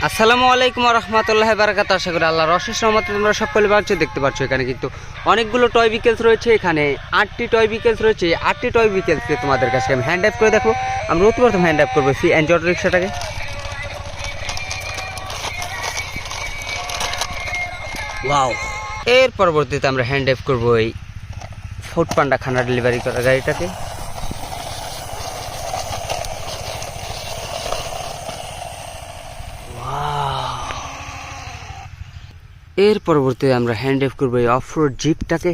আসসালামু আলাইকুম রহমতুল্লাহ বারাকাত। আশা করি আল্লাহর অশেষ রহমতে তোমরা সকলে পাচ্ছ। দেখতে পাচ্ছ এখানে কিন্তু অনেকগুলো টয় ভিকেলস রয়েছে। এখানে 8টি টয় ভিকেলস রয়েছে। 8টি টয় ভিকেলসকে তোমাদের কাছে আমি হ্যান্ড ড্রাইভ করে দেখো। আমরা অতি প্রথম হ্যান্ড ড্রাইভ করবো সিএনজি অটো রিক্সাটাকে। ওয়াও। এর পরবর্তীতে আমরা হ্যান্ড ড্রাইভ করবো এই ফুড পান্ডা খানা ডেলিভারি করা গাড়িটাকে। এর পরবর্তীতে আমরা হ্যান্ড ড্রাইভ করবো এই অফ রোড জিপটাকে।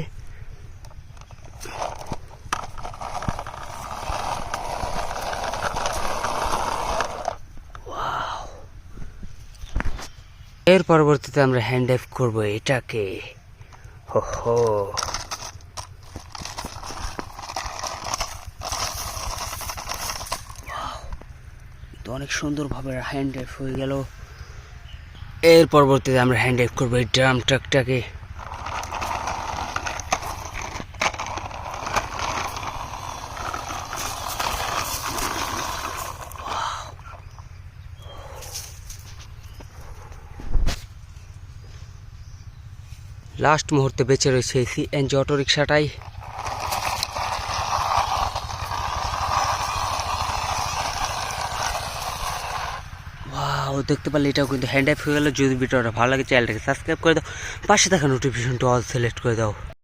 এর পরবর্তীতে আমরা হ্যান্ড ড্রাইভ করবো এটাকে। হো হো, তো অনেক সুন্দরভাবে হ্যান্ড ড্রাইভ হয়ে গেল। এর পরবর্তীতে আমরা হ্যান্ড ড্রাইভ করবো এই ড্রাম ট্রাকটাকে। লাস্ট মুহূর্তে বেঁচে রয়েছে এই সিএনজি অটো রিক্সাটাই। দেখতে পারলে এটাও কিন্তু হ্যান্ড ড্রাইভ হয়ে গেল। যদি ভিডিওটা ভালো লাগে চ্যানেলটাকে সাবস্ক্রাইব করে দাও, পাশে থাকা নোটিফিকেশনটা অল সিলেক্ট করে দাও।